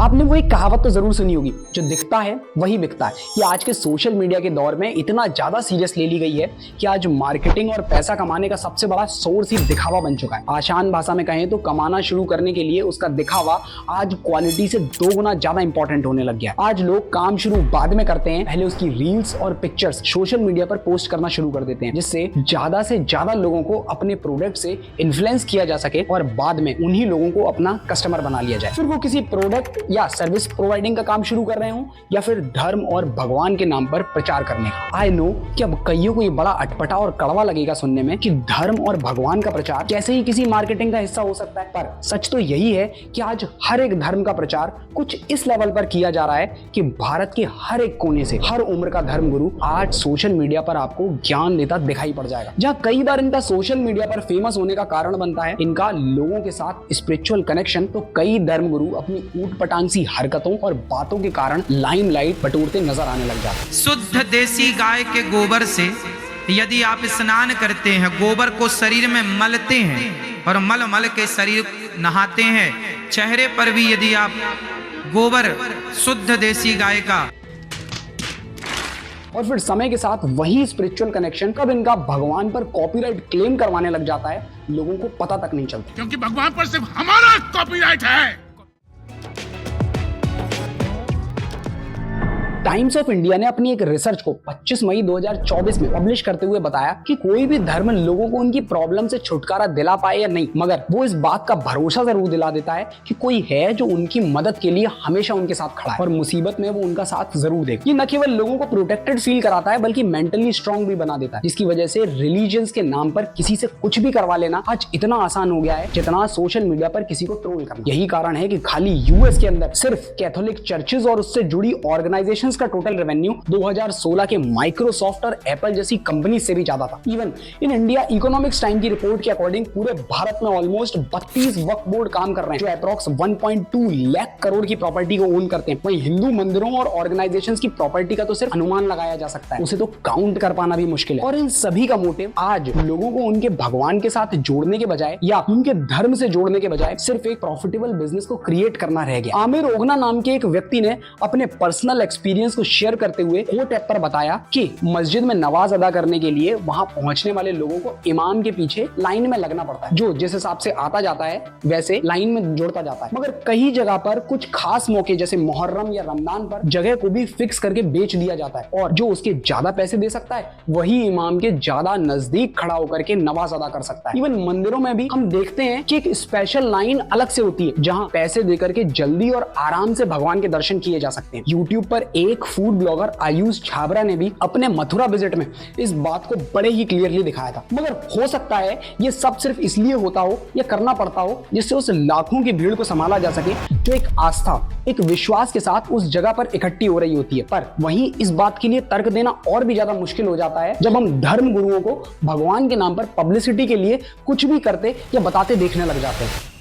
आपने वो एक कहावत तो जरूर सुनी होगी, जो दिखता है वही बिकता है। ये आज के सोशल मीडिया के दौर में इतना ज्यादा सीरियस ले ली गई है कि आज मार्केटिंग और पैसा कमाने का सबसे बड़ा सोर्स ही दिखावा बन चुका है। आसान भाषा में कहें तो कमाना शुरू करने के लिए उसका दिखावा आज क्वालिटी से 2 गुना ज्यादा इंपॉर्टेंट होने लग गया है। आज लोग काम शुरू बाद में करते हैं, पहले उसकी रील्स और पिक्चर्स सोशल मीडिया पर पोस्ट करना शुरू कर देते हैं, जिससे ज्यादा से ज्यादा लोगों को अपने प्रोडक्ट से इन्फ्लुएंस किया जा सके और बाद में उन्हीं लोगों को अपना कस्टमर बना लिया जाए। फिर वो किसी प्रोडक्ट या सर्विस प्रोवाइडिंग का काम शुरू कर रहे हो या फिर धर्म और भगवान के नाम पर प्रचार करने का। आई नो कि अब कईयों को ये बड़ा अटपटा और कड़वा लगेगा सुनने में कि धर्म और भगवान का प्रचार कैसे ही किसी मार्केटिंग का हिस्सा हो सकता है, पर सच तो यही है कि आज हर एक धर्म का प्रचार कुछ इस लेवल पर किया जा रहा है कि भारत के हर एक कोने से हर उम्र का धर्म गुरु आज सोशल मीडिया पर आपको ज्ञान देता दिखाई पड़ जाएगा। जहाँ कई बार इनका सोशल मीडिया पर फेमस होने का कारण बनता है इनका लोगों के साथ स्पिरिचुअल कनेक्शन, तो कई धर्म गुरु अपनी ऊटपटांग सी हरकतों और बातों के कारण लाइमलाइट बटोरते नजर आने लग जाते हैं। शुद्ध देसी गाय के गोबर से यदि आप स्नान करते हैं, गोबर को शरीर में मलते हैं और मल मल के शरीर नहाते हैं, चेहरे पर भी यदि आप गोबर शुद्ध देसी गाय का, और फिर समय के साथ वही स्पिरिचुअल कनेक्शन कब इनका भगवान पर कॉपीराइट क्लेम करवाने लग जाता है लोगों को पता तक नहीं चलता, क्योंकि भगवान पर सिर्फ हमारा कॉपीराइट है। टाइम्स ऑफ इंडिया ने अपनी एक रिसर्च को 25 मई 2024 में पब्लिश करते हुए बताया कि कोई भी धर्म लोगों को उनकी प्रॉब्लम से छुटकारा दिला पाए या नहीं, मगर वो इस बात का भरोसा जरूर दिला देता है कि कोई है जो उनकी मदद के लिए हमेशा उनके साथ खड़ा है और मुसीबत में वो उनका साथ जरूर देगा। ये न केवल लोगों को प्रोटेक्टेड फील कराता है बल्कि मेंटली स्ट्रांग भी बना देता है, जिसकी वजह से रिलीजियंस के नाम पर किसी से कुछ भी करवा लेना आज इतना आसान हो गया है जितना सोशल मीडिया पर किसी को ट्रोल करना। यही कारण है कि खाली यूएस के अंदर सिर्फ कैथोलिक चर्चेज और उससे जुड़ी ऑर्गेनाइजेशंस का टोटल रेवेन्यू 2016 के माइक्रोसॉफ्ट और एप्पल जैसी कंपनी से भी ज्यादा था। Even in India economics time की रिपोर्ट के अकॉर्डिंग पूरे भारत में ऑलमोस्ट 32 वक्फ बोर्ड काम कर रहे हैं जो अप्रॉक्स 1.2 लाख करोड़ की प्रॉपर्टी को ओन करते हैं। वहीं हिंदू मंदिरों और ऑर्गेनाइजेशंस की प्रॉपर्टी का तो सिर्फ अनुमान लगाया जा सकता है, उसे तो काउंट कर पाना भी मुश्किल है। और इन सभी का मोटिव आज लोगों को उनके भगवान के साथ जोड़ने के बजाय या उनके धर्म से जोड़ने के बजाय सिर्फ एक प्रॉफिटेबल बिजनेस को क्रिएट करना रह गया। आमिर ओगना नाम के एक व्यक्ति ने अपने पर्सनल एक्सपीरियंस को शेयर करते हुए कोट ऐप पर बताया कि मस्जिद में नमाज अदा करने के लिए वहां पहुंचने वाले लोगों को इमाम के पीछे लाइन में लगना पड़ता है, जो जिस हिसाब से आता जाता है वैसे लाइन में जोड़ता जाता है। मगर कई जगह पर कुछ खास मौके जैसे मुहर्रम या रमजान पर जगह को भी फिक्स करके बेच दिया जाता है और जो उसके ज्यादा पैसे दे सकता है वही इमाम के ज्यादा नजदीक खड़ा होकर के नमाज अदा कर सकता है। इवन मंदिरों में भी हम देखते हैं कि एक स्पेशल लाइन अलग से होती है जहां पैसे देकर के जल्दी और आराम से भगवान के दर्शन किए जा सकते हैं। यूट्यूब पर एक फूड ब्लॉगर आयुष छाबरा ने भी अपने मथुरा विजिट में इस बात को बड़े ही क्लियरली दिखाया था। मगर हो सकता है ये सब सिर्फ इसलिए होता हो या करना पड़ता हो जिससे उस लाखों की भीड़ को संभाला जा सके जो एक आस्था, एक विश्वास के साथ उस जगह पर इकट्ठी हो रही होती है। पर वहीं इस बात के लिए तर्क देना और भी ज्यादा मुश्किल हो जाता है जब हम धर्म गुरुओं को भगवान के नाम पर पब्लिसिटी के लिए कुछ भी करते या बताते देखने लग जाते हैं।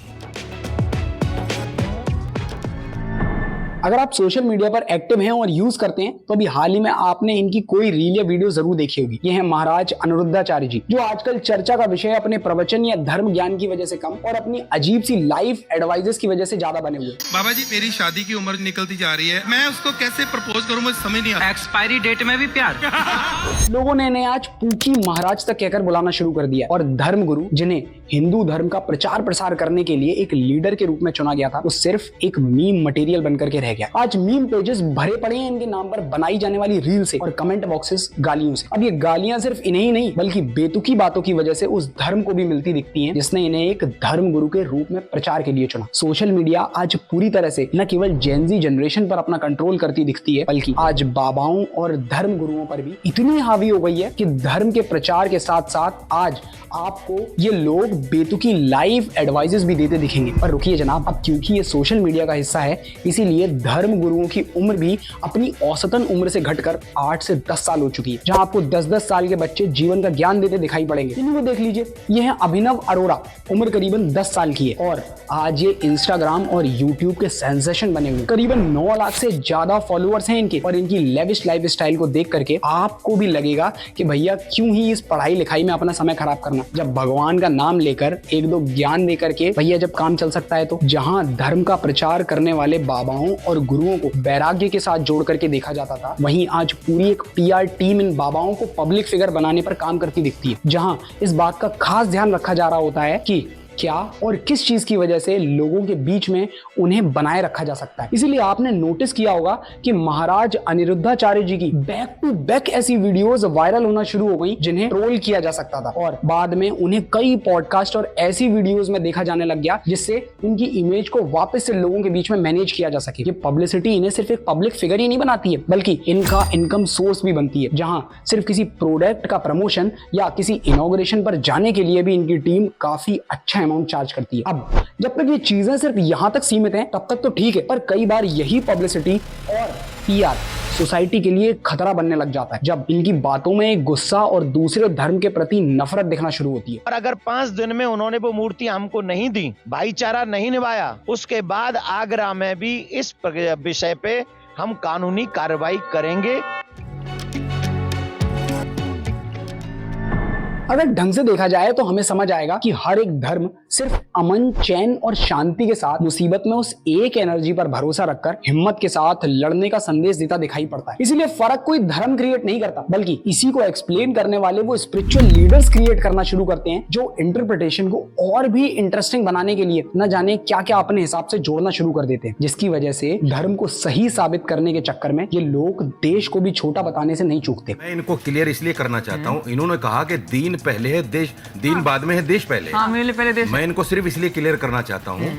अगर आप सोशल मीडिया पर एक्टिव हैं और यूज करते हैं तो अभी हाल ही में आपने इनकी कोई रील या वीडियो जरूर देखी होगी। ये हैं महाराज अनिरुद्धाचार्य जी, जो आजकल चर्चा का विषय अपने प्रवचन या धर्म ज्ञान की वजह से कम और अपनी अजीब सी लाइफ एडवाइजेस की वजह से ज्यादा बने हुए। बाबा जी मेरी शादी की उम्र निकलती जा रही है, मैं उसको कैसे प्रपोज करूं मुझे समझ नहीं आता। एक्सपायरी डेट में भी प्यार। लोगों ने इन्हें आज पूकी महाराज तक कहकर बुलाना शुरू कर दिया और धर्म गुरु जिन्हें हिंदू धर्म का प्रचार प्रसार करने के लिए एक लीडर के रूप में चुना गया था, वो सिर्फ एक मीम मटेरियल बनकर के रह गया। आज मीम पेजेस भरे पड़े हैं इनके नाम पर बनाई जाने वाली रील से और कमेंट बॉक्सेस गालियों से। अब ये गालियां सिर्फ इन्हें ही नहीं बल्कि बेतुकी बातों की वजह से उस धर्म को भी मिलती दिखती हैं जिसने इन्हें एक धर्म गुरु के रूप में प्रचार के लिए चुना। सोशल मीडिया आज पूरी तरह से न केवल जेनजी जनरेशन पर अपना कंट्रोल करती दिखती है बल्कि आज बाबाओं और धर्म गुरुओं पर भी इतनी हावी हो गई है कि धर्म के प्रचार के साथ साथ आज आपको ये लोग बेतुकी लाइव एडवाइजेस भी देते दिखेंगे। पर रुकिए जनाब, अब क्योंकि ये सोशल मीडिया का हिस्सा है इसीलिए धर्म गुरुओं की उम्र भी अपनी औसतन उम्र से घटकर 8 से 10 साल हो चुकी है। जहां आपको 10-10 साल के बच्चे जीवन का ज्ञान देते दिखाई पड़ेंगे। इन्हीं को देख लीजिए, ये है अभिनव अरोड़ा, उम्र करीबन 10 साल की है और आज ये इंस्टाग्राम और यूट्यूब के सेंसेशन बने हुए। करीबन 9 लाख से ज्यादा फॉलोअर्स हैं इनके और इनकी लेविश लाइफ स्टाइल को देख करके आपको भी लगेगा कि भैया क्यों ही इस पढ़ाई लिखाई में अपना समय खराब करना, जब भगवान का नाम लेकर एक दो ज्ञान दे करके भैया जब काम चल सकता है। तो जहां धर्म का प्रचार करने वाले बाबाओं और गुरुओं को वैराग्य के साथ जोड़ करके देखा जाता था, वहीं आज पूरी एक PR टीम इन बाबाओं को पब्लिक फिगर बनाने पर काम करती दिखती है। जहां इस बात का खास ध्यान रखा जा रहा होता है कि क्या और किस चीज की वजह से लोगों के बीच में उन्हें बनाए रखा जा सकता है। इसीलिए आपने नोटिस किया होगा कि महाराज अनिरुद्धाचार्य जी की बैक टू बैक ऐसी वीडियोस वायरल होना शुरू हो गई जिन्हें ट्रोल किया जा सकता था और बाद में उन्हें कई पॉडकास्ट और ऐसी वीडियोस में देखा जाने लग गया जिससे उनकी इमेज को वापस से लोगों के बीच में मैनेज किया जा सके। ये पब्लिसिटी इन्हें सिर्फ एक पब्लिक फिगर ही नहीं बनाती है बल्कि इनका इनकम सोर्स भी बनती है। जहां सिर्फ किसी प्रोडक्ट का प्रमोशन या किसी इनॉग्रेशन पर जाने के लिए भी इनकी टीम काफी अच्छा अमाउंट चार्ज करती है। अब जब तक ये चीजें सिर्फ यहां तक सीमित हैं तब तक तो ठीक है, पर कई बार यही पब्लिसिटी और PR सोसाइटी के लिए खतरा बनने लग जाता है जब इनकी बातों में एक गुस्सा और दूसरे धर्म के प्रति नफरत दिखना शुरू होती है। और अगर 5 दिन में उन्होंने वो मूर्ति हमको नहीं दी, भाईचारा नहीं निभाया, उसके बाद आगरा में भी इस विषय पे हम कानूनी कार्रवाई करेंगे। अगर ढंग से देखा जाए तो हमें समझ आएगा कि हर एक धर्म सिर्फ अमन, चैन और शांति के साथ मुसीबत में उस एक एनर्जी पर भरोसा रखकर हिम्मत के साथ लड़ने का संदेश देता दिखाई पड़ता है। इसीलिए फर्क कोई धर्म क्रिएट नहीं करता बल्कि इसी को एक्सप्लेन करने वाले वो स्पिरिचुअल लीडर्स क्रिएट करना शुरू करते हैं जो इंटरप्रिटेशन को और भी इंटरेस्टिंग बनाने के लिए न जाने क्या क्या अपने हिसाब से जोड़ना शुरू कर देते हैं, जिसकी वजह से धर्म को सही साबित करने के चक्कर में ये लोग देश को भी छोटा बताने से नहीं चूकते। मैं इनको क्लियर इसलिए करना चाहता हूँ, इन्होंने कहा कि दीन पहले है देश, दीन बाद में है देश पहले। हाँ, मेरे लिए पहले देश। मैं इनको सिर्फ इसलिए क्लियर करना चाहता हूँ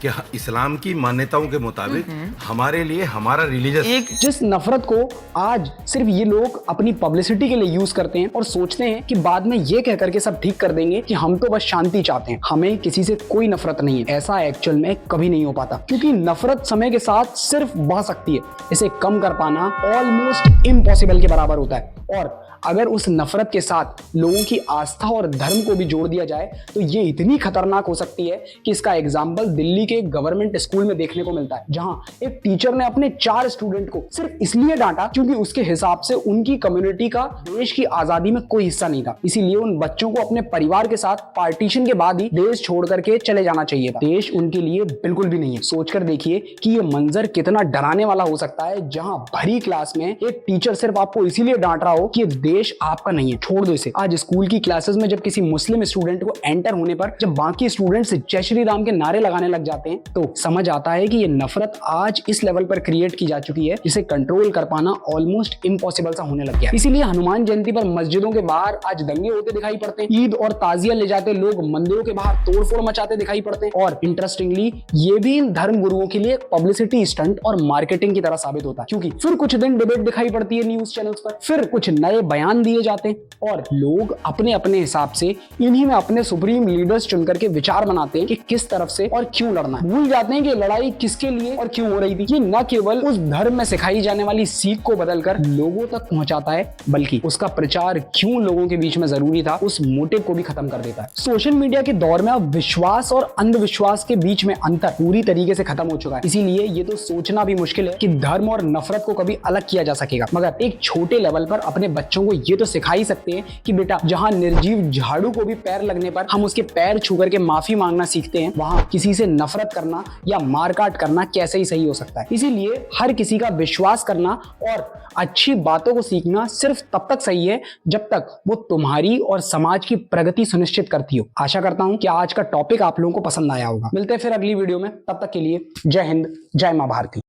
कि इस्लाम की मान्यताओं के मुताबिक हमारे लिए हमारा रिलीजियस जिस नफरत को आज सिर्फ ये लोग अपनी पब्लिसिटी के लिए यूज करते हैं और सोचते हैं कि बाद में ये कह करके सब ठीक कर देंगे कि हम तो बस शांति चाहते हैं, हमें किसी से कोई नफरत नहीं है। ऐसा एक्चुअल में कभी नहीं हो पाता क्योंकि नफरत समय के साथ सिर्फ बढ़ सकती है, इसे कम कर पाना ऑलमोस्ट इम्पॉसिबल के बराबर होता है। और अगर उस नफरत के साथ लोगों की आस्था और धर्म को भी जोड़ दिया जाए तो ये इतनी खतरनाक हो सकती है कि इसका एग्जाम्पल दिल्ली के गवर्नमेंट स्कूल में देखने को मिलता है, जहां एक टीचर ने अपने 4 स्टूडेंट को सिर्फ इसलिए डांटा क्योंकि उसके हिसाब से उनकी कम्युनिटी का देश की आजादी में कोई हिस्सा नहीं था। इसीलिए उन बच्चों को अपने परिवार के साथ पार्टीशन के बाद ही देश छोड़ करके चले जाना चाहिए था। देश उनके लिए बिल्कुल भी नहीं है। सोचकर देखिए कि ये मंजर कितना डराने वाला हो सकता है, जहां भरी क्लास में एक टीचर सिर्फ आपको इसीलिए डांट रहा हो कि देश आपका नहीं है, छोड़ दो इसे। आज स्कूल की क्लासेस में जब किसी मुस्लिम स्टूडेंट को एंटर होने पर जब बाकी स्टूडेंट्स जय श्री राम के नारे लगाने लग जाते हैं तो समझ आता है कि ये नफरत आज इस लेवल पर क्रिएट की जा चुकी है जिसे कंट्रोल कर पाना ऑलमोस्ट इम्पॉसिबल सा होने लग गया। इसीलिए हनुमान जयंती पर मस्जिदों के बाहर आज दंगे होते दिखाई पड़ते हैं, ईद और ताजिया ले जाते लोग मंदिरों के बाहर तोड़फोड़ मचाते दिखाई पड़ते हैं और इंटरेस्टिंगली ये भी इन धर्म गुरुओं के लिए पब्लिसिटी स्टंट और मार्केटिंग की तरह साबित होता है, क्योंकि फिर कुछ दिन डिबेट दिखाई पड़ती है न्यूज चैनल्स पर, फिर कुछ नए बयान दिए जाते हैं और लोग अपने अपने हिसाब से इन्हीं में अपने सुप्रीम लीडर्स चुन करके विचार बनाते हैं कि किस तरफ से और क्यों लड़ना है। भूल जाते हैं कि लड़ाई किसके लिए और क्यों हो रही थी। ये न केवल उस धर्म में सिखाई जाने वाली सीख को बदलकर लोगों तक पहुंचाता है बल्कि उसका प्रचार क्यों लोगों के बीच में जरूरी था उस मोटिव को भी खत्म कर देता है। सोशल मीडिया के दौर में अब विश्वास और अंधविश्वास के बीच में अंतर पूरी तरीके से खत्म हो चुका है। इसीलिए ये तो सोचना भी मुश्किल है कि धर्म और नफरत को कभी अलग किया जा सकेगा, मगर एक छोटे लेवल पर अपने बच्चों को ये तो सिखा ही सकते हैं कि बेटा जहां निर्जीव झाड़ू को भी पैर लगने पर हम उसके पैर छू करके माफी मांगना सीखते हैं, वहां किसी से नफरत करना या मारकाट करना कैसे ही सही हो सकता है। इसीलिए हर किसी का विश्वास करना और अच्छी बातों को सीखना सिर्फ तब तक सही है जब तक वो तुम्हारी और समाज की प्रगति सुनिश्चित करती हो। आशा करता हूं कि आज का टॉपिक आप लोगों को पसंद आया होगा। मिलते हैं फिर अगली वीडियो में, तब तक के लिए जय हिंद, जय मां भारती।